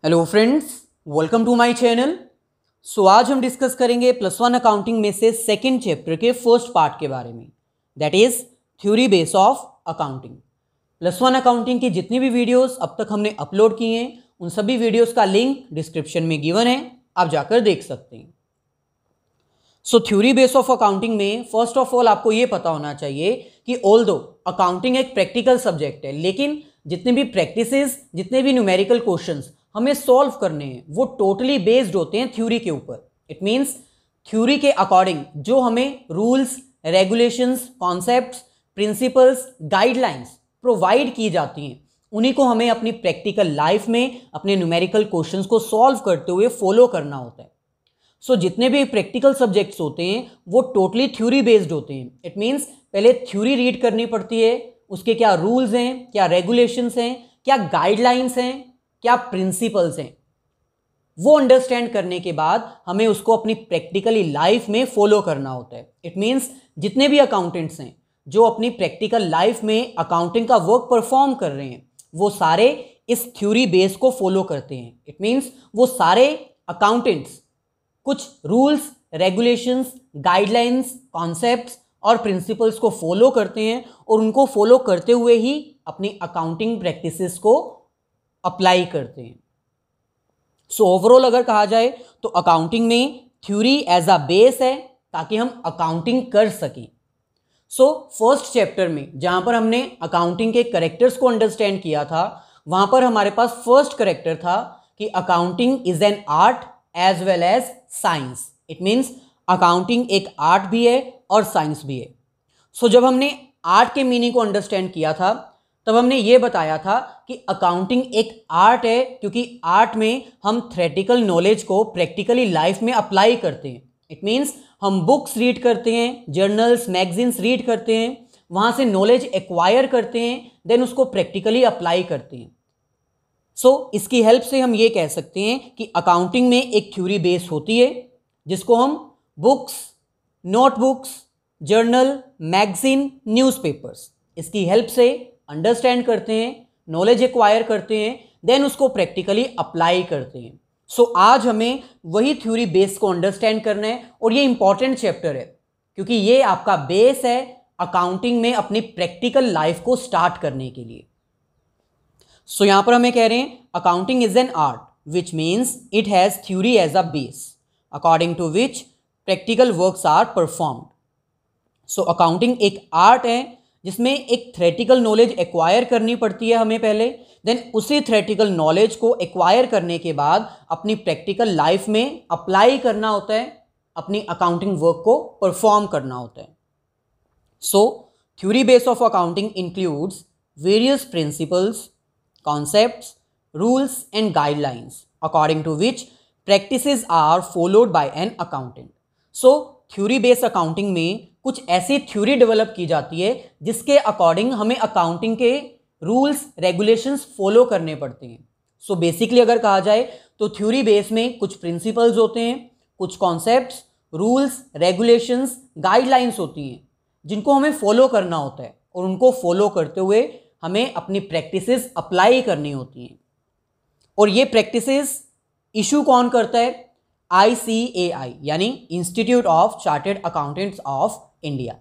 Hello friends, welcome to my channel. आज हम discuss करेंगे +1 अकाउंटिंग में से सेकंड चैप्टर के फर्स्ट पार्ट के बारे में, that is theory base of accounting. +1 accounting की जितनी भी वीडियोस अब तक हमने अपलोड किए हैं उन सभी वीडियोस का लिंक डिस्क्रिप्शन में गिवन है, आप जाकर देख सकते हैं। थ्योरी बेस ऑफ अकाउंटिंग में फर्स्ट ऑफ ऑल आपको ये पता होना चाहिए कि ऑल्दो अकाउंटिंग एक प्रैक्टिकल सब्जेक्ट है, लेकिन जितने भी प्रैक्टिसेस, जितने भी न्यूमेरिकल क्वेश्चंस हमें सॉल्व करने हैं वो टोटली बेस्ड होते हैं थ्योरी के ऊपर। इट मींस थ्योरी के अकॉर्डिंग जो हमें rules, regulations, concepts, principles, guidelines provide की जाती हैं उन्हीं को हमें अपनी प्रैक्टिकल लाइफ में अपने न्यूमेरिकल क्वेश्चंस को सॉल्व करते हुए फॉलो करना होता है। जितने भी प्रैक्टिकल सब्जेक्ट्स होते हैं वो टोटली थ्योरी बेस्ड होते हैं। इट मींस पहले थ्योरी रीड करनी पड़ती है, उसके क्या रूल्स हैं, क्या रेगुलेशंस हैं, क्या गाइडलाइंस हैं, क्या प्रिंसिपल्स हैं, वो अंडरस्टैंड करने के बाद हमें उसको अपनी प्रैक्टिकली लाइफ में फॉलो करना होता है। इट मींस जितने भी अकाउंटेंट्स हैं जो अपनी प्रैक्टिकल लाइफ में अकाउंटिंग का वर्क परफॉर्म कर रहे हैं वो सारे इस थ्योरी बेस को फॉलो करते हैं। इट मींस वो सारे अकाउंटेंट्स कुछ रूल्स, रेगुलेशंस, गाइडलाइंस, कॉन्सेप्ट्स और प्रिंसिपल्स को फॉलो करते हैं और उनको फॉलो करते हुए ही अपनी अकाउंटिंग प्रैक्टिसेस को अप्लाई करते हैं। ओवरऑल अगर कहा जाए तो अकाउंटिंग में थ्योरी एज अ बेस है ताकि हम अकाउंटिंग कर सकें। फर्स्ट चैप्टर में जहां पर हमने अकाउंटिंग के कैरेक्टर्स को अंडरस्टैंड किया था वहां पर हमारे पास फर्स्ट कैरेक्टर था कि accounting is an art as well as science. It means accounting एक आर्ट भी है और साइंस भी है। जब हमने आर्ट के मीनिंग को अंडरस्टैंड किया था तब हमने ये बताया था कि अकाउंटिंग एक आर्ट है क्योंकि आर्ट में हम थ्योरेटिकल नॉलेज को प्रैक्टिकली लाइफ में अप्लाई करते हैं। इट मीन्स हम बुक्स रीड करते हैं, जर्नल्स, मैगजीन्स रीड करते हैं, वहाँ से नॉलेज एक्वायर करते हैं, देन उसको प्रैक्टिकली अप्लाई करते हैं। इसकी हेल्प से हम ये कह सकते हैं कि अकाउंटिंग में एक थ्योरी बेस होती है जिसको हम books, notebooks, journal, magazine, newspapers इसकी हेल्प से अंडरस्टैंड करते हैं, नॉलेज एक्वायर करते हैं, देन उसको प्रैक्टिकली अप्लाई करते हैं। आज हमें वही थ्योरी बेस को अंडरस्टैंड करना है और ये इंपॉर्टेंट चैप्टर है क्योंकि ये आपका बेस है अकाउंटिंग में अपनी प्रैक्टिकल लाइफ को स्टार्ट करने के लिए। यहां पर हमें कह रहे हैं accounting is an art which means it has theory as a base according to which practical works are performed. Accounting एक आर्ट है जिसमें एक थ्योरेटिकल नॉलेज एक्वायर करनी पड़ती है हमें पहले, देन उसी थ्योरेटिकल नॉलेज को एक्वायर करने के बाद अपनी प्रैक्टिकल लाइफ में अप्लाई करना होता है, अपनी अकाउंटिंग वर्क को परफॉर्म करना होता है। Theory base of accounting includes various principles, concepts, rules and guidelines according to which practices are followed by an accountant. Theory based accounting में कुछ ऐसी थ्योरी डेवलप की जाती है जिसके अकॉर्डिंग हमें अकाउंटिंग के रूल्स, रेगुलेशंस फॉलो करने पड़ते हैं। बेसिकली अगर कहा जाए तो थ्योरी बेस में कुछ प्रिंसिपल्स होते हैं, कुछ कॉन्सेप्ट्स, रूल्स, रेगुलेशंस, गाइडलाइंस होती हैं जिनको हमें फॉलो करना होता है और उनको फॉलो करते हुए हमें अपनी प्रैक्टिसेस अप्लाई करनी होती हैं। और ये प्रैक्टिसेस इशू कौन करता है? ICAI यानी institute of chartered accountants of India.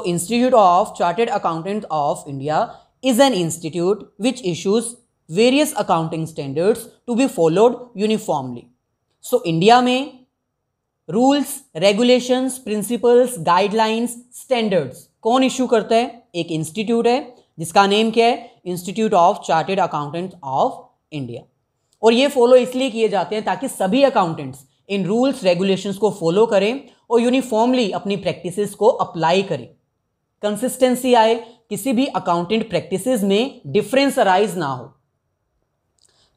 Institute of chartered accountants of India is an institute which issues various accounting standards to be followed uniformly. India में rules, regulations, principles, guidelines, standards कौन issue करता है? एक institute है जिसका name क्या है? Institute of chartered accountants of India. और ये फॉलो इसलिए किए जाते हैं ताकि सभी अकाउंटेंट्स इन रूल्स, रेगुलेशंस को फॉलो करें और यूनिफॉर्मली अपनी प्रैक्टिसेस को अप्लाई करें, कंसिस्टेंसी आए, किसी भी अकाउंटेंट प्रैक्टिसेस में डिफरेंस अराइज ना हो।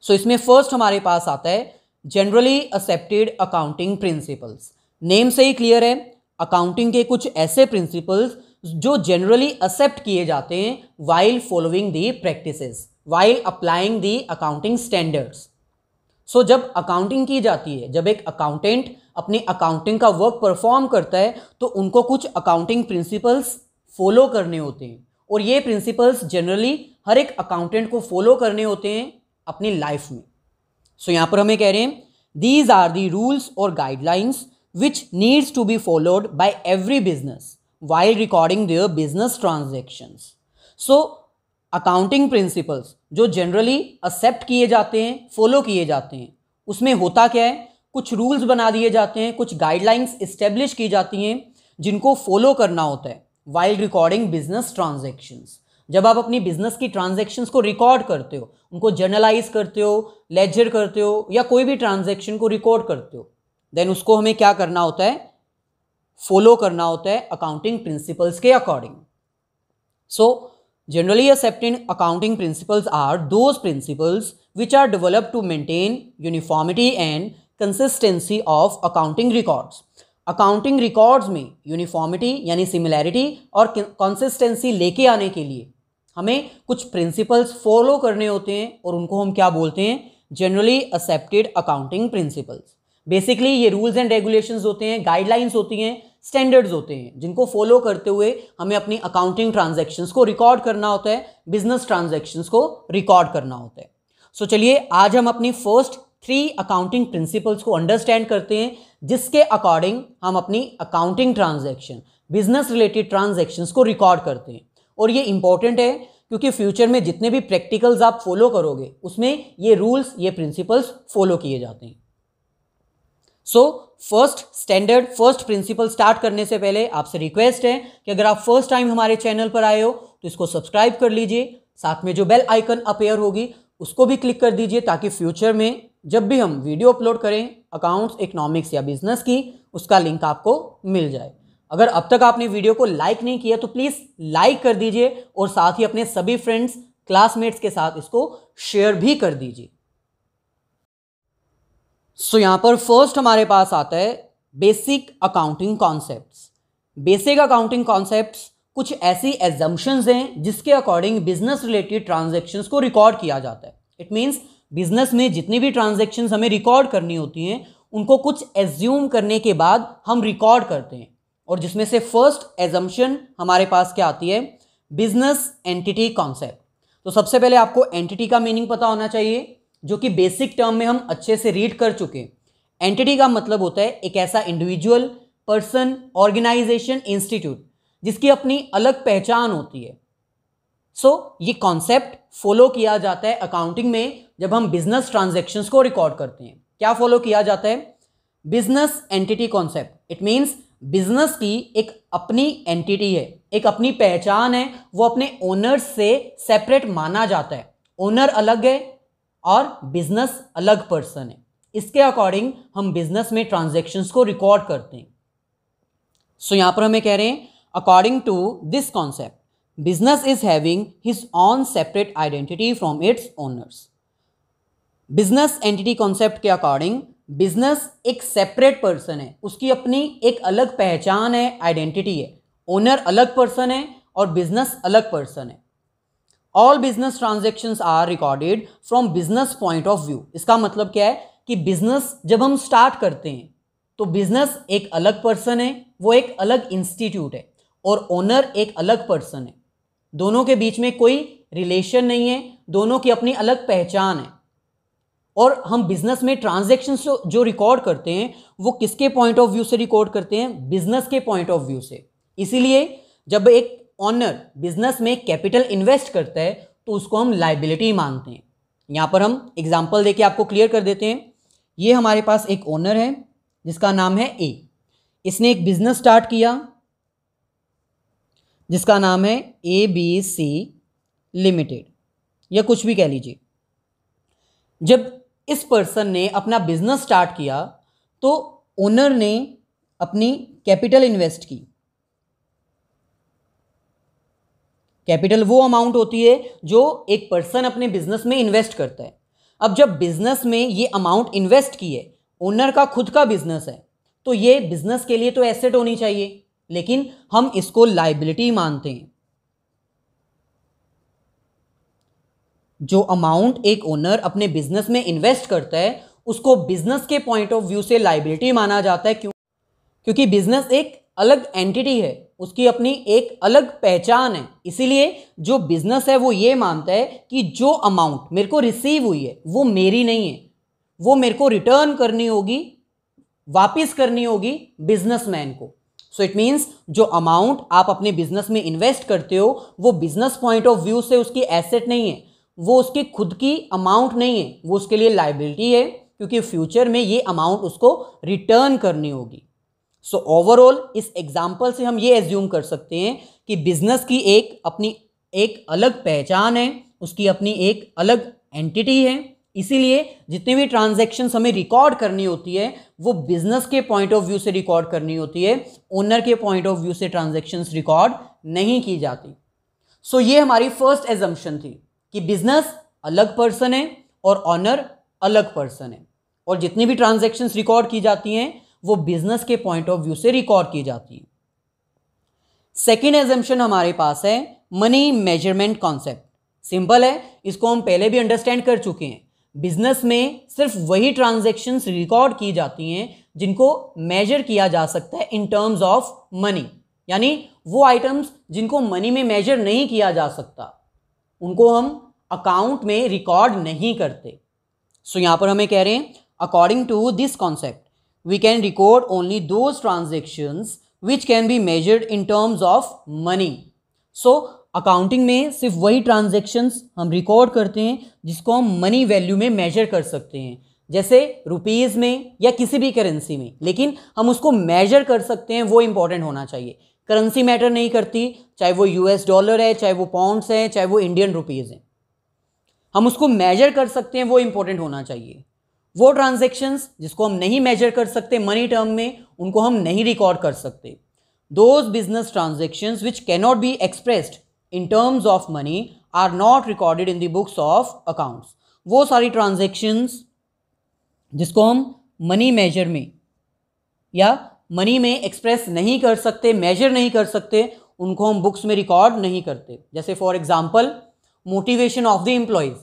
इसमें फर्स्ट हमारे पास आता है generally accepted accounting principles. Name से ही क्लियर है, अकाउंटिंग के कुछ ऐसे प्रिंसिपल्स जो जनरली एक्सेप्ट किए जाते हैं while following the practices, while applying the accounting standards. जब अकाउंटिंग की जाती है, जब एक अकाउंटेंट अपनी अकाउंटिंग का वर्क परफॉर्म करता है तो उनको कुछ अकाउंटिंग प्रिंसिपल्स फॉलो करने होते हैं और ये प्रिंसिपल्स जनरली हर एक अकाउंटेंट को फॉलो करने होते हैं अपनी लाइफ में। सो यहाँ पर हमें कह रहे हैं दीज आर दी रूल्स और guidelines which needs to be followed by every business while recording their business transactions. So accounting principles जो जनरली एक्सेप्ट किए जाते हैं, फॉलो किए जाते हैं, उसमें होता क्या है, कुछ रूल्स बना दिए जाते हैं, कुछ गाइडलाइंस इस्टेब्लिश की जाती हैं जिनको फॉलो करना होता है वाइल रिकॉर्डिंग बिजनेस ट्रांजेक्शंस। जब आप अपनी बिजनेस की ट्रांजेक्शन्स को रिकॉर्ड करते हो, उनको जर्नलाइज करते हो, लेजर करते हो या कोई भी ट्रांजेक्शन को रिकॉर्ड करते हो, देन उसको हमें क्या करना होता है, फॉलो करना होता है अकाउंटिंग प्रिंसिपल्स के according. So generally accepted accounting principles are those principles which are developed to maintain uniformity and consistency of accounting records। accounting records में uniformity यानी similarity और consistency लेके आने के लिए हमें कुछ principles follow करने होते हैं और उनको हम क्या बोलते हैं, generally accepted accounting principles। Basically ये रूल्स एंड रेगुलेशंस होते हैं, गाइडलाइंस होती हैं, स्टैंडर्ड्स होते हैं जिनको फॉलो करते हुए हमें अपनी अकाउंटिंग ट्रांजैक्शंस को रिकॉर्ड करना होता है, बिजनेस ट्रांजैक्शंस को रिकॉर्ड करना होता है। सो चलिए आज हम अपनी फर्स्ट 3 अकाउंटिंग प्रिंसिपल्स को अंडरस्टैंड करते हैं जिसके अकॉर्डिंग हम अपनी accounting transaction, business related transactions को रिकॉर्ड करते हैं। और ये इंपॉर्टेंट है क्योंकि फ्यूचर में जितने भी प्रैक्टिकल्स आप फॉलो करोगे उसमें ये रूल्स, ये प्रिंसिपल्स फॉलो किए जाते हैं। सो फर्स्ट प्रिंसिपल स्टार्ट करने से पहले आपसे रिक्वेस्ट है कि अगर आप फर्स्ट टाइम हमारे चैनल पर आए हो तो इसको सब्सक्राइब कर लीजिए, साथ में जो बेल आइकन अपीयर होगी उसको भी क्लिक कर दीजिए ताकि फ्यूचर में जब भी हम वीडियो अपलोड करें अकाउंट्स, इकोनॉमिक्स या बिजनेस की, उसका लिंक आपको मिल जाए। अगर अब तक आपने वीडियो को लाइक नहीं किया तो प्लीज़ लाइक कर दीजिए और साथ ही अपने सभी फ्रेंड्स, क्लासमेट्स के साथ इसको शेयर भी कर दीजिए। सो यहाँ पर फर्स्ट हमारे पास आता है basic accounting concepts. Basic accounting concepts कुछ ऐसी एजम्पशंस हैं जिसके अकॉर्डिंग बिजनेस रिलेटेड ट्रांजैक्शंस को रिकॉर्ड किया जाता है। इट मींस बिजनेस में जितनी भी ट्रांजैक्शंस हमें रिकॉर्ड करनी होती हैं उनको कुछ एज्यूम करने के बाद हम रिकॉर्ड करते हैं, और जिसमें से फर्स्ट एजम्पशन हमारे पास क्या आती है, बिजनेस एंटिटी कॉन्सेप्ट। तो सबसे पहले आपको एंटिटी का मीनिंग पता होना चाहिए जो कि बेसिक टर्म में हम अच्छे से रीड कर चुके हैं। एंटिटी का मतलब होता है एक ऐसा इंडिविजुअल, पर्सन, ऑर्गेनाइजेशन, इंस्टीट्यूट जिसकी अपनी अलग पहचान होती है। सो ये कॉन्सेप्ट फॉलो किया जाता है अकाउंटिंग में जब हम बिजनेस ट्रांजैक्शंस को रिकॉर्ड करते हैं। क्या फॉलो किया जाता है, business entity concept. It means business की एक अपनी एंटिटी है, एक अपनी पहचान है, वो अपने ओनर्स से सेपरेट माना जाता है। ओनर अलग है और बिजनेस अलग पर्सन है। इसके अकॉर्डिंग हम बिजनेस में ट्रांजैक्शंस को रिकॉर्ड करते हैं। सो यहां पर हमें कह रहे हैं according to this concept business is having his own separate identity from its owners. Business entity concept के अकॉर्डिंग बिजनेस एक सेपरेट पर्सन है, उसकी अपनी एक अलग पहचान है, आइडेंटिटी है। ओनर अलग पर्सन है और बिजनेस अलग पर्सन है। All business transactions are recorded from business point of view. इसका मतलब क्या है कि बिजनेस जब हम स्टार्ट करते हैं तो बिजनेस एक अलग पर्सन है, वो एक अलग इंस्टीट्यूट है, और ओनर एक अलग पर्सन है। दोनों के बीच में कोई रिलेशन नहीं है, दोनों की अपनी अलग पहचान है। और हम बिजनेस में ट्रांजेक्शन्स जो रिकॉर्ड करते हैं वो किसके पॉइंट ऑफ व्यू से रिकॉर्ड करते हैं, बिजनेस के पॉइंट ऑफ व्यू से। इसीलिए जब एक ओनर बिजनेस में कैपिटल इन्वेस्ट करता है तो उसको हम लायबिलिटी मानते हैं। यहाँ पर हम एग्जांपल देके आपको क्लियर कर देते हैं। ये हमारे पास एक ओनर है जिसका नाम है ए। इसने एक बिजनेस स्टार्ट किया जिसका नाम है ABC लिमिटेड या कुछ भी कह लीजिए। जब इस पर्सन ने अपना बिजनेस स्टार्ट किया तो ओनर ने अपनी कैपिटल इन्वेस्ट की। कैपिटल वो अमाउंट होती है जो एक पर्सन अपने बिजनेस में इन्वेस्ट करता है। अब जब बिजनेस में ये अमाउंट इन्वेस्ट की है, ओनर का खुद का बिजनेस है, तो ये बिजनेस के लिए तो एसेट होनी चाहिए, लेकिन हम इसको लायबिलिटी मानते हैं। जो अमाउंट एक ओनर अपने बिजनेस में इन्वेस्ट करता है उसको बिजनेस के पॉइंट ऑफ व्यू से लायबिलिटी माना जाता है। क्योंकि बिजनेस एक अलग एंटिटी है, उसकी अपनी एक अलग पहचान है। इसीलिए जो बिजनेस है वो ये मानता है कि जो अमाउंट मेरे को रिसीव हुई है वो मेरी नहीं है, वो मेरे को रिटर्न करनी होगी, वापस करनी होगी बिजनेसमैन को। सो इट मीन्स जो अमाउंट आप अपने बिजनेस में इन्वेस्ट करते हो वो बिजनेस पॉइंट ऑफ व्यू से उसकी एसेट नहीं है, वो उसकी खुद की अमाउंट नहीं है, वो उसके लिए लायबिलिटी है, क्योंकि फ्यूचर में ये अमाउंट उसको रिटर्न करनी होगी। सो ओवरऑल इस एग्जाम्पल से हम ये एज्यूम कर सकते हैं कि बिजनेस की अपनी एक अलग पहचान है, उसकी अपनी एक अलग एंटिटी है, इसीलिए जितनी भी ट्रांजैक्शंस हमें रिकॉर्ड करनी होती है वो बिजनेस के पॉइंट ऑफ व्यू से रिकॉर्ड करनी होती है, ओनर के पॉइंट ऑफ व्यू से ट्रांजैक्शंस रिकॉर्ड नहीं की जाती। सो ये हमारी फर्स्ट एजम्पशन थी कि बिजनेस अलग पर्सन है और ऑनर अलग पर्सन है, और जितनी भी ट्रांजैक्शंस रिकॉर्ड की जाती हैं वो बिजनेस के पॉइंट ऑफ व्यू से रिकॉर्ड की जाती है। सेकेंड एजम्पशन हमारे पास है मनी मेजरमेंट कॉन्सेप्ट। सिंपल है, इसको हम पहले भी अंडरस्टैंड कर चुके हैं। बिजनेस में सिर्फ वही ट्रांजैक्शंस रिकॉर्ड की जाती हैं जिनको मेजर किया जा सकता है इन टर्म्स ऑफ मनी, यानी वो आइटम्स जिनको मनी में मेजर नहीं किया जा सकता उनको हम अकाउंट में रिकॉर्ड नहीं करते। सो यहां पर हमें कह रहे हैं according to this concept we can record only those transactions which can be measured in terms of money. So accounting में सिर्फ वही ट्रांजैक्शंस हम रिकॉर्ड करते हैं जिसको हम मनी वैल्यू में मेजर कर सकते हैं, जैसे रुपीज़ में या किसी भी करेंसी में, लेकिन हम उसको मेजर कर सकते हैं, वो इंपॉर्टेंट होना चाहिए। करेंसी मैटर नहीं करती, चाहे वो यूएस डॉलर है, चाहे वो पाउंड्स है, चाहे वो इंडियन रुपीज़ हैं, हम उसको मेजर कर सकते हैं, वो इंपॉर्टेंट होना चाहिए। वो ट्रांजैक्शंस जिसको हम नहीं मेजर कर सकते मनी टर्म में, उनको हम नहीं रिकॉर्ड कर सकते। Those business transactions which cannot be expressed in terms of money are not recorded in the books of accounts. वो सारी ट्रांजैक्शंस जिसको हम मनी मेजर में या मनी में एक्सप्रेस नहीं कर सकते, मेजर नहीं कर सकते, उनको हम बुक्स में रिकॉर्ड नहीं करते। जैसे for example motivation of the employees,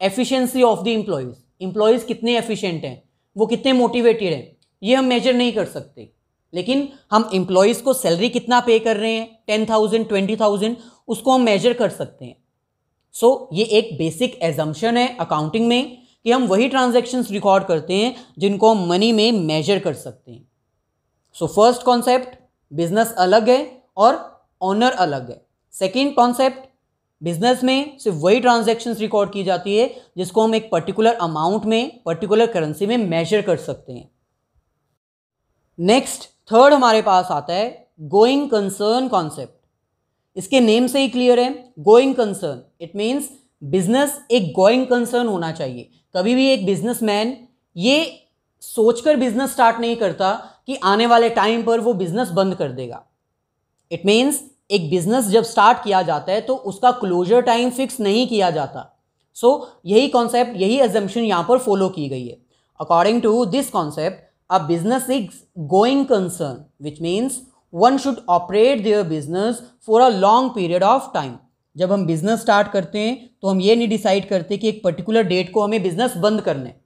efficiency of the employees, employees कितने एफिशिएंट हैं, वो कितने मोटिवेटेड हैं, ये हम मेजर नहीं कर सकते। लेकिन हम एम्प्लॉयज़ को सैलरी कितना पे कर रहे हैं, 10,000 20,000, उसको हम मेजर कर सकते हैं। सो ये एक बेसिक एजम्पशन है अकाउंटिंग में कि हम वही ट्रांजैक्शंस रिकॉर्ड करते हैं जिनको हम मनी में मेजर कर सकते हैं। सो फर्स्ट कॉन्सेप्ट बिजनेस अलग है और ऑनर अलग है। सेकेंड कॉन्सेप्ट बिजनेस में सिर्फ वही ट्रांजैक्शंस रिकॉर्ड की जाती है जिसको हम एक पर्टिकुलर अमाउंट में, पर्टिकुलर करेंसी में मेजर कर सकते हैं। नेक्स्ट थर्ड हमारे पास आता है गोइंग कंसर्न कॉन्सेप्ट। इसके नेम से ही क्लियर है, going concern it means business एक गोइंग कंसर्न होना चाहिए। कभी भी एक बिजनेसमैन ये सोचकर बिजनेस स्टार्ट नहीं करता कि आने वाले टाइम पर वो बिजनेस बंद कर देगा। इट मीन्स एक बिजनेस जब स्टार्ट किया जाता है तो उसका क्लोजर टाइम फिक्स नहीं किया जाता। सो यही कॉन्सेप्ट, यही अजम्पशन यहां पर फॉलो की गई है। According to this concept a business is going concern which means one should operate their business for a long period of time. जब हम बिजनेस स्टार्ट करते हैं तो हम ये नहीं डिसाइड करते कि एक पर्टिकुलर डेट को हमें बिजनेस बंद करना है।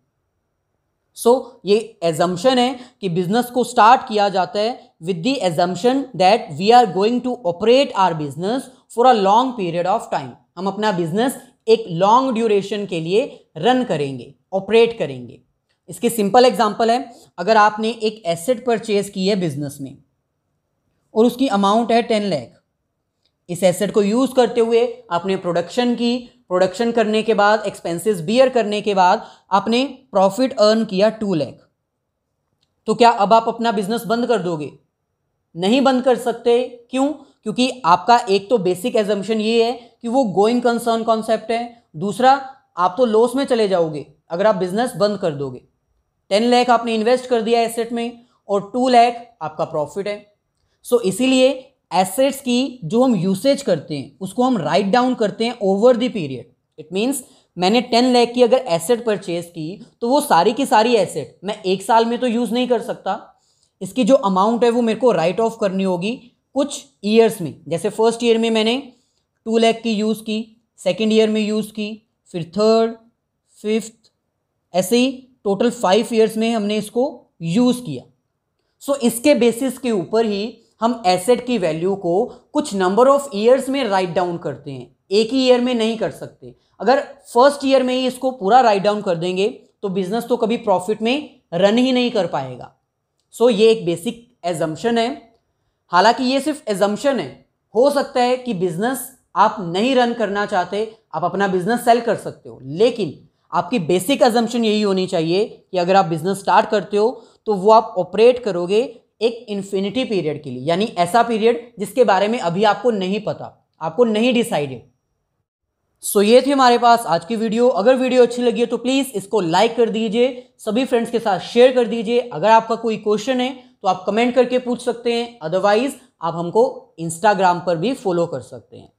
सो ये एजम्पशन है कि बिजनेस को स्टार्ट किया जाता है with the assumption that we are going to operate our business for a long period of time. हम अपना बिजनेस एक लॉन्ग ड्यूरेशन के लिए रन करेंगे, ऑपरेट करेंगे। इसके सिंपल एग्जांपल है, अगर आपने एक एसेट परचेज की है बिजनेस में और उसकी अमाउंट है 10 लाख, इस एसेट को यूज करते हुए आपने प्रोडक्शन की, प्रोडक्शन करने के बाद एक्सपेंसेस बियर करने के बाद आपने प्रॉफिट अर्न किया 2 लाख, तो क्या अब आप अपना बिजनेस बंद कर दोगे? नहीं बंद कर सकते। क्यों? क्योंकि आपका एक तो बेसिक एजम्पशन ये है कि वो गोइंग कंसर्न कॉन्सेप्ट है, दूसरा आप तो लॉस में चले जाओगे अगर आप बिजनेस बंद कर दोगे। 10 लाख आपने इन्वेस्ट कर दिया एसेट में और 2 लाख आपका प्रॉफिट है। सो इसीलिए एसेट्स की जो हम यूसेज करते हैं उसको हम राइट डाउन करते हैं over the period. It means मैंने 10 लाख की अगर एसेट परचेज की तो वो सारी की सारी एसेट मैं एक साल में तो यूज़ नहीं कर सकता। इसकी जो अमाउंट है वो मेरे को राइट ऑफ करनी होगी कुछ ईयर्स में। जैसे फर्स्ट ईयर में मैंने 2 लाख की यूज़ की, सेकेंड ईयर में यूज़ की, फिर थर्ड, फिफ्थ, ऐसे ही टोटल 5 ईयर्स में हमने इसको यूज़ किया। सो इसके बेसिस के ऊपर ही हम एसेट की वैल्यू को कुछ नंबर ऑफ ईयर्स में राइट डाउन करते हैं, एक ही ईयर में नहीं कर सकते। अगर फर्स्ट ईयर में ही इसको पूरा राइट डाउन कर देंगे तो बिजनेस तो कभी प्रॉफिट में रन ही नहीं कर पाएगा। सो ये एक बेसिक एजम्पशन है। हालांकि ये सिर्फ एजम्पशन है, हो सकता है कि बिजनेस आप नहीं रन करना चाहते, आप अपना बिजनेस सेल कर सकते हो, लेकिन आपकी बेसिक एजम्पशन यही होनी चाहिए कि अगर आप बिजनेस स्टार्ट करते हो तो वो आप ऑपरेट करोगे एक इन्फिनिटी पीरियड के लिए, यानी ऐसा पीरियड जिसके बारे में अभी आपको नहीं पता, आपको नहीं डिसाइडेड। सो ये थी हमारे पास आज की वीडियो। अगर वीडियो अच्छी लगी है तो प्लीज़ इसको लाइक कर दीजिए, सभी फ्रेंड्स के साथ शेयर कर दीजिए। अगर आपका कोई क्वेश्चन है तो आप कमेंट करके पूछ सकते हैं, अदरवाइज आप हमको इंस्टाग्राम पर भी फॉलो कर सकते हैं।